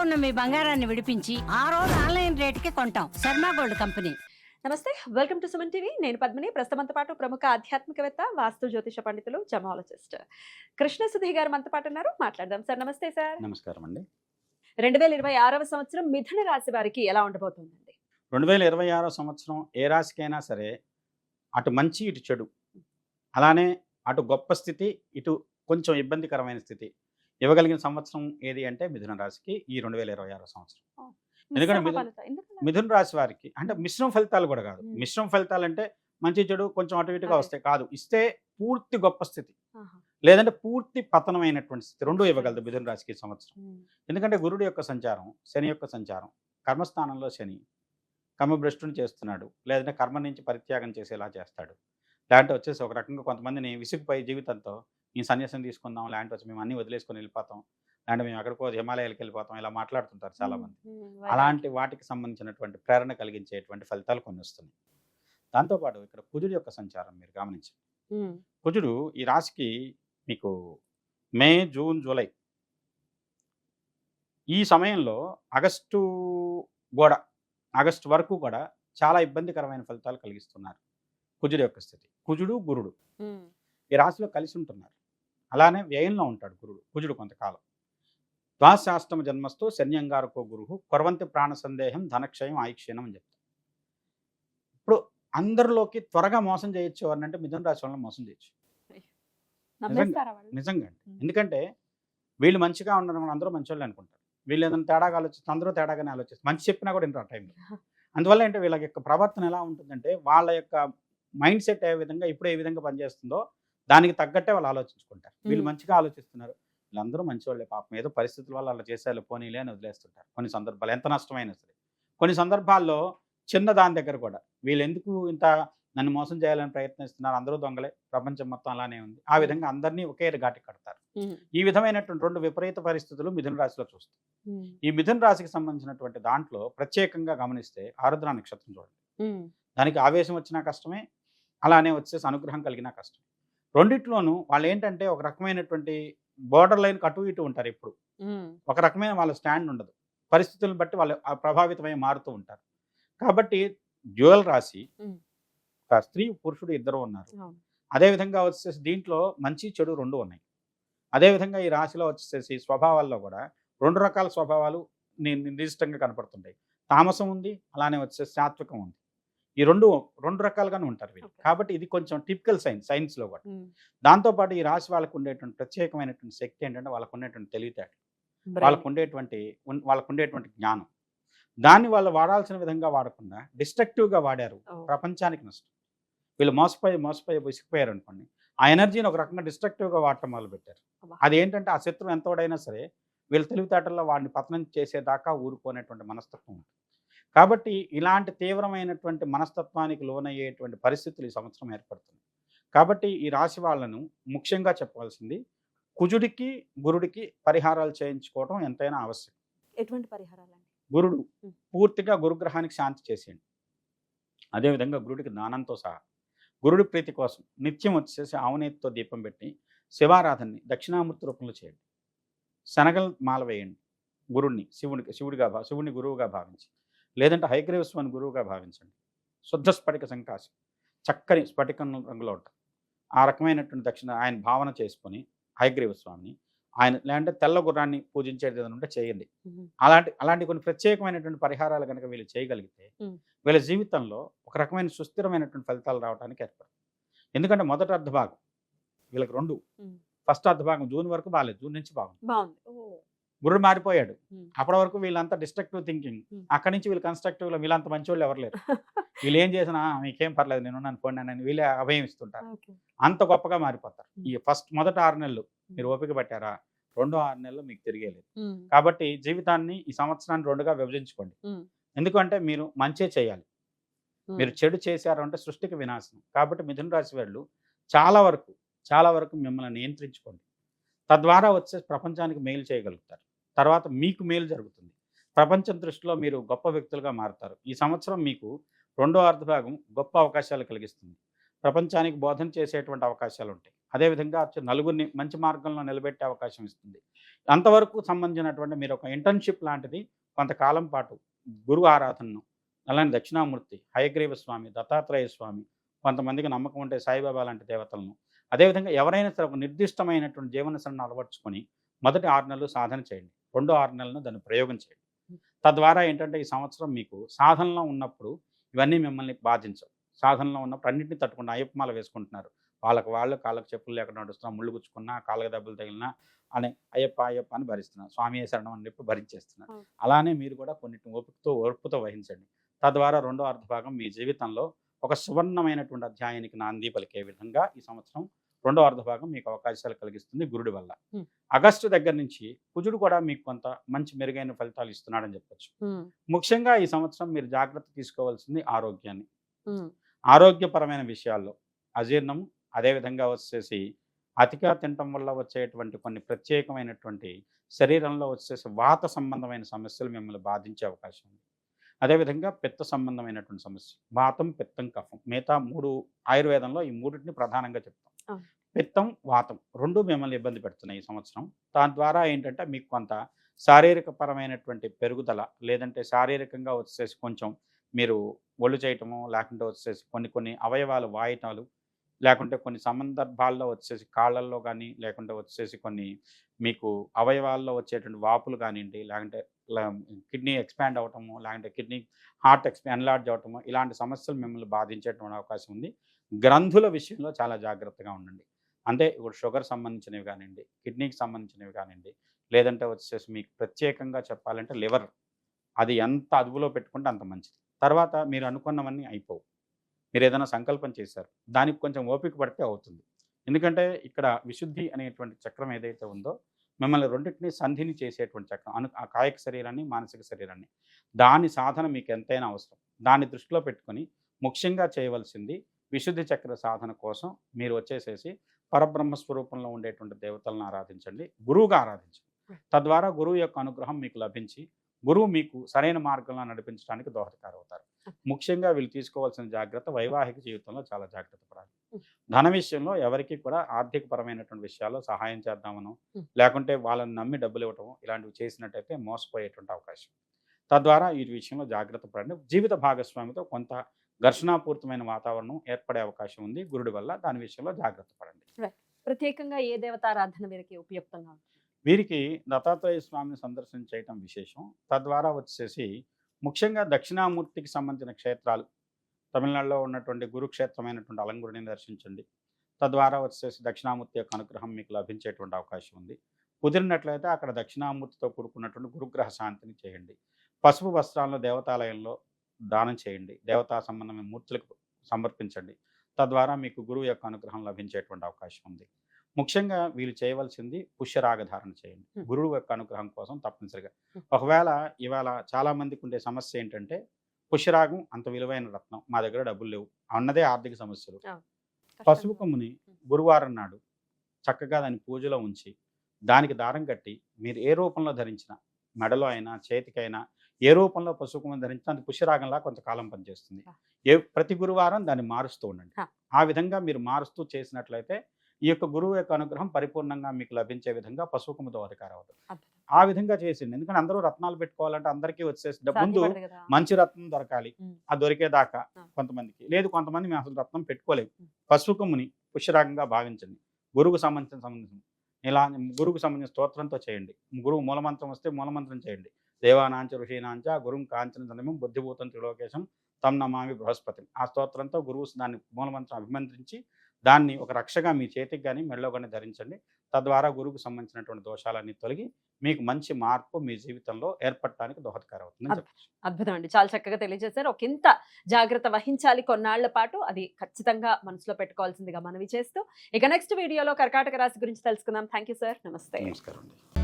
ఉన్న మీ బంగారాన్ని విడిపించి ఆ రోజు ఆన్లైన్ రేటుకి కొంటాం. Sharma gold company. నమస్తే, వెల్కమ్ టు సుమన్ టీవీ. నేను పద్మిని. ప్రస్తుతంతో పాటు ప్రముఖ ఆధ్యాత్మికవేత్త, వాస్తు జ్యోతిష పండితులు, జమాలజిస్ట్ కృష్ణ సుధీ గారు మనతో పాటు ఉన్నారు. మాట్లాడదాం. సార్ నమస్తే. సార్ నమస్కారం అండి. 2026వ సంవత్సరం మిథున రాశి వారికి ఎలా ఉండబోతుందండి? 2026 సంవత్సరం ఏ రాశికైనా సరే అటు మంచి ఇటు చెడు, అలానే అటు గొప్ప స్థితి ఇటు కొంచెం ఇబ్బందికరమైన స్థితి ఇవ్వగలిగిన సంవత్సరం ఏది అంటే మిథున రాశికి ఈ 2026 సంవత్సరం. ఎందుకంటే మిశ్రమ ఫలితం. ఎందుకలా? మిథున రాశి వారికి అంటే మిశ్రమ ఫలితాలు కూడా కాదు. మిశ్రమ ఫలితాలు అంటే మంచి చెడు కొంచెం అటు ఇటుగా అదే. వస్తాయి కాదు, ఇస్తే పూర్తి గొప్ప స్థితి ఆహా. లేదంటే పూర్తి పతనమైనటువంటి స్థితి రెండూ ఇవ్వగలదు మిథున రాశికి ఈ సంవత్సరం. ఉమ్. ఎందుకంటే గురుడు యొక్క సంచారం, శని యొక్క సంచారం, కర్మస్థానంలో శని కర్మభ్రష్టుని చేస్తున్నాడు, లేదంటే కర్మ నుంచి పరిత్యాగం చేసేలా చేస్తాడు. లేదంటే వచ్చేసి ఒక రకంగా కొంతమందిని విసిగిపోయి జీవితంతో ఈ సన్యాసం తీసుకుందాం, లేదంటే వచ్చి మేము అన్నీ వదిలేసుకొని వెళ్ళిపోతాం, లేదంటే మేము ఎక్కడికో హిమాలయాలకు వెళ్ళిపోతాం, ఇలా మాట్లాడుతుంటారు చాలామంది. అలాంటి వాటికి సంబంధించినటువంటి ప్రేరణ కలిగించేటువంటి ఫలితాలు కొన్ని వస్తున్నాయి. దాంతోపాటు ఇక్కడ కుజుడు యొక్క సంచారం మీరు గమనించండి. ఉమ్. కుజుడు ఈ రాశికి మీకు మే, జూన్, జూలై ఈ సమయంలో ఆగస్టు వరకు కూడా చాలా ఇబ్బందికరమైన ఫలితాలు కలిగిస్తున్నారు. కుజుడు యొక్క స్థితి, కుజుడు గురుడు ఉమ్. ఈ రాశిలో కలిసి ఉంటున్నారు. అలానే వ్యయంలో ఉంటాడు కుజుడు కొంతకాలం. ద్వాశాష్టమ జన్మస్తు శన్యంగారకో గురువు కొరవంతి ప్రాణ సందేహం ధనక్షయం ఆయుక్షీణం అని చెప్తారు. ఇప్పుడు అందరిలోకి త్వరగా మోసం చేయొచ్చు ఎవరినంటే మిథున రాశి వాళ్ళని మోసం చేయొచ్చు నమ్మేస్తారా వాళ్ళు? నిజంగా. ఉమ్. ఎందుకంటే వీళ్ళు మంచిగా ఉండడం అందరూ మంచోళ్ళు అనుకుంటారు. వీళ్ళు ఏదైనా తేడాగా ఆలోచిస్తే అందరూ తేడాగానే ఆలోచిస్తారు. మంచి చెప్పినా కూడా వినరు ఆ టైంలో. అందువల్ల ఏంటంటే వీళ్ళ యొక్క ప్రవర్తన ఎలా ఉంటుందంటే వాళ్ళ యొక్క మైండ్ సెట్ ఏ విధంగా ఇప్పుడు ఏ విధంగా పనిచేస్తుందో దానికి తగ్గట్టే వాళ్ళు ఆలోచించుకుంటారు. వీళ్ళు మంచిగా ఆలోచిస్తున్నారు, వీళ్ళందరూ మంచివాళ్ళే, పాపం ఏదో పరిస్థితుల వల్ల అలా చేసేయాలి పోనీలే అని వదిలేస్తుంటారు. కొన్ని సందర్భాలు ఎంత నష్టమైనా సరే, కొన్ని సందర్భాల్లో చిన్న దాని దగ్గర కూడా వీళ్ళు ఎందుకు ఇంత నన్ను మోసం చేయాలని ప్రయత్నిస్తున్నారు, అందరూ దొంగలే, ప్రపంచం మొత్తం అలానే ఉంది, ఆ విధంగా అందరినీ ఒకే ఘాటి కడతారు. ఉమ్. ఈ విధమైనటువంటి రెండు విపరీత పరిస్థితులు మిథున రాశిలో చూస్తాం. ఉమ్. ఈ మిథున రాశికి సంబంధించినటువంటి దాంట్లో ప్రత్యేకంగా గమనిస్తే ఆరుద్ర నక్షత్రం చూడండి. ఉమ్. దానికి ఆవేశం వచ్చినా కష్టమే, అలానే వచ్చేసి అనుగ్రహం కలిగినా కష్టమే. రెండిట్లోనూ వాళ్ళు ఏంటంటే ఒక రకమైనటువంటి బోర్డర్ లైన్ అటు ఇటు ఉంటారు. ఎప్పుడు ఉమ్. ఒక రకమైన వాళ్ళ స్టాండ్ ఉండదు. పరిస్థితులను బట్టి వాళ్ళు ప్రభావితమై మారుతూ ఉంటారు. కాబట్టి డ్యూయల్ రాశి, ఉమ్. ఒక స్త్రీ పురుషుడు ఇద్దరు ఉన్నారు. అవును. అదేవిధంగా వచ్చేసి దీంట్లో మంచి చెడు రెండు ఉన్నాయి. అదేవిధంగా ఈ రాశిలో వచ్చేసి స్వభావాల్లో కూడా రెండు రకాల స్వభావాలు నిర్దిష్టంగా కనపడుతుంటాయి. తామసం ఉంది, అలానే వచ్చేసి సాత్వికం ఉంది. ఈ రెండు రకాలుగానే ఉంటారు వీళ్ళు. Okay. కాబట్టి ఇది కొంచెం టిపికల్ సైన్స్లో కూడా. ఉమ్. దాంతోపాటు ఈ రాశి వాళ్ళకు ఉండేటువంటి ప్రత్యేకమైనటువంటి శక్తి ఏంటంటే వాళ్ళకు ఉండేటువంటి తెలివితేటలు, బ్రెయిన్. వాళ్ళకు ఉండేటువంటి జ్ఞానం. దాన్ని వాళ్ళు వాడాల్సిన విధంగా వాడకుండా డిస్ట్రక్టివ్గా వాడారు, ఓ. ప్రపంచానికి నష్టం. వీళ్ళు మోసపోయి విసిగిపోయారు అనుకోండి, ఆ ఎనర్జీని ఒక రకంగా డిస్ట్రక్టివ్గా వాడటం మొదలుపెట్టారు. అబ్బా. అదేంటంటే ఆ శత్రువు ఎంతోడైనా సరే వీళ్ళ తెలివితేటల్లో వాడిని పతనం చేసేదాకా ఊరుకోనేటువంటి మనస్తత్వం ఉంటుంది. కాబట్టి ఇలాంటి తీవ్రమైనటువంటి మనస్తత్వానికి లోనయ్యేటువంటి పరిస్థితులు ఈ సంవత్సరం ఏర్పడుతుంది. కాబట్టి ఈ రాశి వాళ్ళను ముఖ్యంగా చెప్పవలసింది కుజుడికి గురుడికి పరిహారాలు చేయించుకోవడం ఎంతైనా ఆవశ్యకం. ఎటువంటి పరిహారాలండి? గురుడు పూర్తిగా గురుగ్రహానికి శాంతి చేసేయండి. అదేవిధంగా గురుడికి దానంతో సహా గురుడి ప్రీతి కోసం నిత్యం వచ్చేసి ఆవునేతితో దీపం పెట్టి శివారాధనని దక్షిణామూర్తి రూపంలో చేయండి. శనగల మాల వేయండి. గురుడిని శివుడిని గురువుగా భావించి, లేదంటే హయగ్రీవ స్వామిని గురువుగా భావించండి. శుద్ధ స్ఫటిక సంకాశం, చక్కని స్ఫటికం రంగులో ఉంటుంది. ఆ రకమైనటువంటి ఆయన భావన చేసుకొని హయగ్రీవ స్వామిని, ఆయన లేదంటే తెల్ల గుర్రాన్ని పూజించేది ఏదైనా ఉంటే చేయండి. ఉమ్. అలాంటి కొన్ని ప్రత్యేకమైనటువంటి పరిహారాలు కనుక వీళ్ళు చేయగలిగితే వీళ్ళ జీవితంలో ఒక రకమైన సుస్థిరమైనటువంటి ఫలితాలు రావడానికి ఏర్పడుతుంది. ఎందుకంటే మొదటి అర్ధభాగం వీళ్ళకి రెండు, ఉమ్. ఫస్ట్ అర్ధభాగం జూన్ వరకు బాగాలేదు, జూన్ నుంచి బాగుంది. బాగుంది. ఓ. గురుడు మారిపోయాడు. ఉమ్. అప్పటి వరకు వీళ్ళంతా డిస్ట్రక్టివ్ థింకింగ్, అక్కడి నుంచి వీళ్ళు కన్స్ట్రక్టివ్లో, వీళ్ళంత మంచి వాళ్ళు ఎవరు లేరు. వీళ్ళు ఏం చేసినా మీకేం పర్లేదు నేను నన్ను పోండి అని వీళ్ళే అభయం ఇస్తుంటారు. ఓకే. అంత గొప్పగా మారిపోతారు. ఈ మొదటి 6 నెలలు మీరు ఓపిక పట్టారా, రెండో 6 నెలలు మీకు తిరిగేలేదు. ఉమ్. కాబట్టి జీవితాన్ని ఈ సంవత్సరాన్ని రెండుగా విభజించుకోండి. ఉమ్. ఎందుకంటే మీరు మంచే చేయాలి, ఉమ్. మీరు చెడు చేశారు అంటే సృష్టికి వినాశనం. కాబట్టి మిథున రాశి వాళ్ళు చాలా వరకు మిమ్మల్ని నియంత్రించుకోండి. తద్వారా వచ్చే ప్రపంచానికి మేలు చేయగలుగుతారు. తర్వాత మీకు మేలు జరుగుతుంది. ప్రపంచం దృష్టిలో మీరు గొప్ప వ్యక్తులుగా మారుతారు. ఈ సంవత్సరం మీకు రెండో అర్ధభాగం గొప్ప అవకాశాలు కలిగిస్తుంది. ప్రపంచానికి బోధన చేసేటువంటి అవకాశాలు ఉంటాయి. అదేవిధంగా నలుగురిని మంచి మార్గంలో నిలబెట్టే అవకాశం ఇస్తుంది. అంతవరకు సంబంధించినటువంటి మీరు ఒక ఇంటర్న్‌షిప్ లాంటిది కొంతకాలం పాటు గురువు ఆరాధనను, అలానే దక్షిణామూర్తి, హయగ్రీవ స్వామి, దత్తాత్రేయ స్వామి, కొంతమందికి నమ్మకం ఉంటే సాయిబాబా లాంటి దేవతలను, అదేవిధంగా ఎవరైనా సరే ఒక నిర్దిష్టమైనటువంటి జీవనశైలిని అలవర్చుకొని మొదటి 6 నెలలు సాధన చేయండి. రెండో 6 నెలలను దాన్ని ప్రయోగం చేయండి. తద్వారా ఏంటంటే ఈ సంవత్సరం మీకు సాధనలో ఉన్నప్పుడు ఇవన్నీ మిమ్మల్ని బాధించవు. సాధనలో ఉన్నప్పుడు అన్నింటిని తట్టుకుని అయ్యప్పమాల వేసుకుంటున్నారు. వాళ్ళకి వాళ్ళు కాళ్ళకి చెప్పులు లేకుండా నడుస్తున్నా, ముళ్ళు గుచ్చుకున్నా, కాళ్ళకి దెబ్బలు తగిలినా అని అయ్యప్ప అయ్యప్ప అని భరిస్తున్నారు. స్వామియే శరణం అని చెప్పి భరించేస్తున్నారు. అలానే మీరు కూడా కొన్నిటిని ఓర్పుతో వహించండి. తద్వారా రెండో అర్ధభాగం మీ జీవితంలో ఒక సువర్ణమైనటువంటి అధ్యాయానికి నాంది పలికే విధంగా ఈ సంవత్సరం రెండో అర్ధభాగం మీకు అవకాశాలు కలిగిస్తుంది గురుడి వల్ల. ఆగస్టు దగ్గర నుంచి కుజుడు కూడా మీకు కొంత మంచి మెరుగైన ఫలితాలు ఇస్తున్నాడని చెప్పొచ్చు. ముఖ్యంగా ఈ సంవత్సరం మీరు జాగ్రత్త తీసుకోవాల్సింది ఆరోగ్యాన్ని. ఆరోగ్యపరమైన విషయాల్లో అజీర్ణం, అదేవిధంగా వచ్చేసి అతిగా తినటం వల్ల వచ్చేటువంటి కొన్ని ప్రత్యేకమైనటువంటి శరీరంలో వచ్చేసి వాత సంబంధమైన సమస్యలు మిమ్మల్ని బాధించే అవకాశం ఉంది. అదేవిధంగా పిత్త సంబంధమైనటువంటి సమస్యలు, వాతం, పిత్తం, కఫం. మిగతా 3 ఆయుర్వేదంలో ఈ మూడింటిని ప్రధానంగా చెప్తాం. పిత్తం, వాతం 2 మిమ్మల్ని ఇబ్బంది పెడుతున్నాయి ఈ సంవత్సరం. దాని ద్వారా ఏంటంటే మీకు కొంత శారీరక పరమైనటువంటి పెరుగుదల, లేదంటే శారీరకంగా వచ్చేసి కొంచెం మీరు ఒళ్ళు చేయటము, లేకుంటే వచ్చేసి కొన్ని అవయవాలు వాయటాలు, లేకుంటే కొన్ని సందర్భాల్లో వచ్చేసి కాళ్ళల్లో కానీ, లేకుంటే వచ్చేసి కొన్ని మీకు అవయవాల్లో వచ్చేటువంటి వాపులు కానివ్వండి, లేకుంటే కిడ్నీ ఎక్స్పాండ్ అవటము, లేకుంటే హార్ట్ ఎన్లార్జ్ అవటము, ఇలాంటి సమస్యలు మిమ్మల్ని బాధించేటువంటి అవకాశం ఉంది. గ్రంథుల విషయంలో చాలా జాగ్రత్తగా ఉండండి. అంటే ఇప్పుడు షుగర్ సంబంధించినవి కానివ్వండి, కిడ్నీకి సంబంధించినవి కానివ్వండి, లేదంటే వచ్చేసి మీకు ప్రత్యేకంగా చెప్పాలంటే లివర్, అది ఎంత అదుపులో పెట్టుకుంటే అంత మంచిది. తర్వాత మీరు అనుకున్నవన్నీ అయిపోవు. మీరు ఏదైనా సంకల్పం చేశారు, దానికి కొంచెం ఓపిక పడితే అవుతుంది. ఎందుకంటే ఇక్కడ విశుద్ధి అనేటువంటి చక్రం ఏదైతే ఉందో మిమ్మల్ని రెండింటినీ సంధిని చేసేటువంటి చక్రం, ఆ కాయిక శరీరాన్ని, మానసిక శరీరాన్ని, దాని సాధన మీకు ఎంతైనా అవసరం. దాన్ని దృష్టిలో పెట్టుకొని ముఖ్యంగా చేయవలసింది విశుద్ధి చక్ర సాధన కోసం మీరు వచ్చేసేసి పరబ్రహ్మ స్వరూపంలో ఉండేటువంటి దేవతలను ఆరాధించండి, గురువుగా ఆరాధించండి. తద్వారా గురువు యొక్క అనుగ్రహం మీకు లభించి గురువు మీకు సరైన మార్గంలో నడిపించడానికి దోహదకారు అవుతారు. ముఖ్యంగా వీళ్ళు తీసుకోవాల్సిన జాగ్రత్త వైవాహిక జీవితంలో చాలా జాగ్రత్త పడాలి. ధన విషయంలో ఎవరికి కూడా ఆర్థిక పరమైనటువంటి విషయాల్లో సహాయం చేద్దామనో, లేకుంటే వాళ్ళని నమ్మి డబ్బులు ఇవ్వటం, ఇలాంటివి చేసినట్టయితే మోసపోయేటువంటి అవకాశం. తద్వారా ఈ విషయంలో జాగ్రత్త పడండి. జీవిత భాగస్వామితో కొంత ఘర్షణాపూరితమైన వాతావరణం ఏర్పడే అవకాశం ఉంది గురుడి వల్ల. దాని విషయంలో జాగ్రత్త పడండి. ప్రత్యేకంగా ఏ దేవతారాధన వీరికి ఉపయుక్తంగా ఉంటుంది? వీరికి దత్తాత్రేయ స్వామిని సందర్శన చేయటం విశేషం. తద్వారా వచ్చేసి ముఖ్యంగా దక్షిణామూర్తికి సంబంధించిన క్షేత్రాలు, తమిళనాడులో ఉన్నటువంటి గురుక్షేత్రమైనటువంటి అలంగుడిని దర్శించండి. తద్వారా వచ్చేసి దక్షిణామూర్తి యొక్క అనుగ్రహం మీకు లభించేటువంటి అవకాశం ఉంది. కుదిరినట్లయితే అక్కడ దక్షిణామూర్తితో కూడుకున్నటువంటి గురుగ్రహ శాంతిని చేయండి. పసుపు వస్త్రాలను దేవతాలయంలో దానం చేయండి. దేవతా సంబంధమైన మూర్తులకు సమర్పించండి. తద్వారా మీకు గురువు యొక్క అనుగ్రహం లభించేటువంటి అవకాశం ఉంది. ముఖ్యంగా వీళ్ళు చేయవలసింది పుష్యరాగ ధారణ చేయండి, గురువు యొక్క అనుగ్రహం కోసం తప్పనిసరిగా. ఒకవేళ ఇవాళ చాలా మందికి ఉండే సమస్య ఏంటంటే పుష్యరాగం అంత విలువైన రత్నం, మా దగ్గర డబ్బులు లేవు అన్నదే ఆర్థిక సమస్యలు. పసుపు కొమ్ముని గురువారం నాడు చక్కగా దాన్ని పూజలో ఉంచి దానికి దారం కట్టి మీరు ఏ రూపంలో ధరించినా, మెడలో అయినా చేతికైనా ఏ రూపంలో పసుపు కొమ్ముని ధరించినా అది పుష్యరాగంలా కొంతకాలం పనిచేస్తుంది. ప్రతి గురువారం దాన్ని మారుస్తూ ఉండండి. ఆ విధంగా మీరు మారుస్తూ చేసినట్లయితే ఈ యొక్క గురువు యొక్క అనుగ్రహం పరిపూర్ణంగా మీకు లభించే విధంగా పసుపు కొమ్ము దోహదకారం అవుతుంది. ఆ విధంగా చేసింది. ఎందుకంటే అందరూ రత్నాలు పెట్టుకోవాలంటే అందరికీ వచ్చేసి ముందు మంచి రత్నం దొరకాలి. అది దొరికేదాకా కొంతమందికి లేదు, కొంతమంది మేము అసలు రత్నం పెట్టుకోలేము. పసుపు కొమ్ముని పుష్యరాగంగా భావించండి. గురువుకు సంబంధించిన ఇలా గురువుకు సంబంధించిన స్తోత్రంతో చేయండి. గురువు మూలమంత్రం వస్తే మూలమంత్రం చేయండి. దేవానాంచ ఋషీనాంచ గురుం కాంచన ధనమం బుద్ధిభూతం త్రిలోకేశం తం నమామి బృహస్పతి. ఆ స్తోత్రంతో గురువు దాన్ని మూలమంత్రం అభిమంత్రించి దాన్ని ఒక రక్షగా మీ చేతికి కానీ మెడలో కానీ ధరించండి. తద్వారా గురువుకు సంబంధించినటువంటి దోషాలన్నీ తొలగి మీకు మంచి మార్పు మీ జీవితంలో ఏర్పడటానికి దోహదకారం అవుతుంది. అద్భుతం అండి, చాలా చక్కగా తెలియజేశారు. ఒక ఇంత జాగ్రత్త వహించాలి కొన్నాళ్ల పాటు, అది ఖచ్చితంగా మనసులో పెట్టుకోవాల్సిందిగా మనవి చేస్తూ ఇక నెక్స్ట్ వీడియోలో కర్కాటక రాశి గురించి తెలుసుకుందాం. Thank you sir. నమస్తే. నమస్కారం అండి.